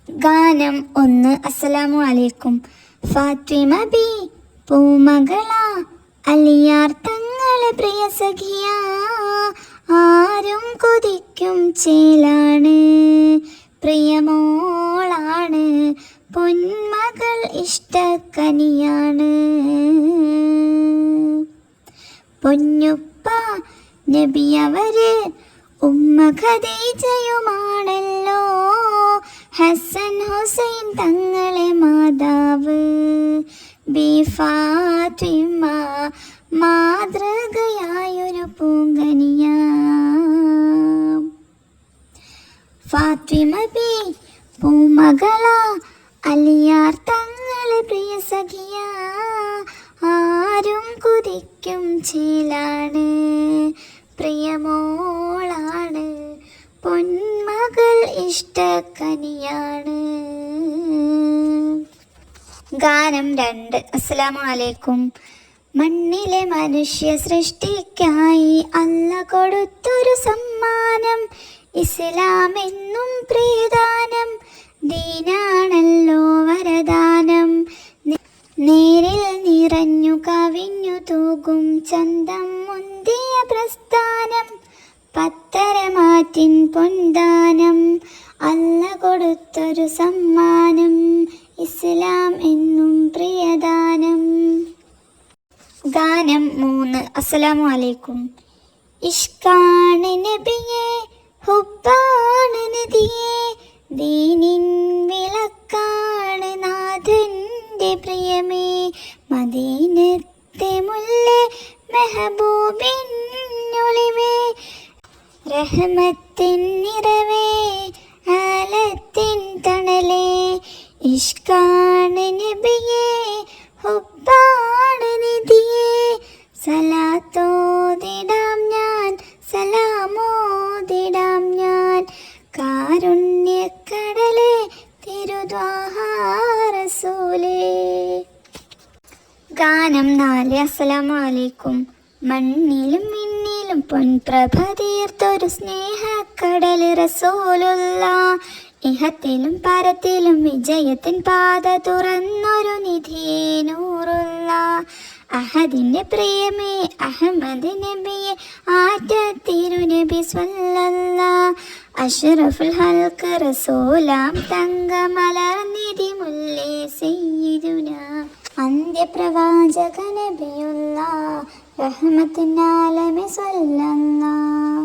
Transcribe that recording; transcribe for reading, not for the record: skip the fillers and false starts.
ഗാനം 1. അസ്സലാമു അലൈക്കും. ഫാത്തിമ ബി പൂമകള അലിയാർ തങ്ങളെ പ്രിയ സഖിയ, ആരും കൊതിക്കും ചേലാണ്, പ്രിയമോളാണ്, പൊന്മകൾ ഇഷ്ടക്കനിയാണ്. പൊന്നുപ്പ നബിയവര് ഉമ്മ ഖദീജയുമാണല്ലോ, ഹസൻ ഹുസൈൻ തങ്ങളെ മാതാവ് ബി ഫാത്തിമ മാതൃകയായൊരു പൂങ്കനിയ. ഫാത്തിമ ബി പൂമകള അലിയാർ തങ്ങളെ പ്രിയ സഖിയ, ആരും കുതിക്കും ചേലാണ്, പ്രിയമോളാണ്, പൊന്മകൾ ഇഷ്ടക്കനിയാണ്. ഗാനം 2. അസ്സലാമു അലൈക്കും. മണ്ണിലെ മനുഷ്യ സൃഷ്ടിക്കായി അല്ല കൊടുത്തൊരു സമ്മാനം, ഇസ്ലാം എന്നും പ്രിയദാനം, ദീനാണല്ലോ വരദാനം. നേരിൽ നിറഞ്ഞു കവിഞ്ഞു തൂകും ചന്തം മുന്തിയ പ്രസ്ഥാനം, പത്തരമാറ്റിൻ പൊൻദാനം, അല്ല കൊടുത്തൊരു സമ്മാനം, ഇസ്ലാം എന്നും പ്രിയദാനം. ഗാനം 3. അസ്സലാമു അലൈക്കും. ഇഷ്കാണ് നബിയെ ഹുബ്ബാണ് നദിയെ, ദീനിൻ വിളക്കാണ് നാഥന്റെ പ്രിയമേ, മദീനത്തെ മുല്ലേ മെഹബൂബിൻ ഒളിവേ, റഹ്മത്തിൻ നിറവേ ആലത്തിൻ തണലേ, ഇഷ്കാണ് നബിയെ ഹുബ്ബാണ് നിധിയെ, സലാത്തോതിടാം ഞാൻ സലാമോതിടാം ഞാൻ, കാരുണ്യക്കടലേ തിരുദ്വാഹ റസൂലേ. ഗാനം 4. അസ്സലാമു അലൈക്കും. മണ്ണിലും മിന്നിലും പൊൻപ്രഭ തീർത്തൊരു സ്നേഹക്കടൽ റസൂലുള്ള, ഇഹത്തിലും പരത്തിലും വിജയത്തിൻ പാത തുറന്നൊരു നിധിയെ നൂറുള്ള, അഹദിന്റെ പ്രിയമേ അഹമ്മദ് നബിയെ ആറ്റ തിരുനബി സ്വല്ലല്ലാഹ്, അഷ്റഫുൽ ഹൽഖ് റസൂലാം തങ്കമലർനിധി മുല്ലേ സയ്യിദുനാ, അന്ത്യപ്രവാചക നബിയുള്ള റഹ്മത്തിൻ ആലമി സ്വല്ലല്ലാഹ്.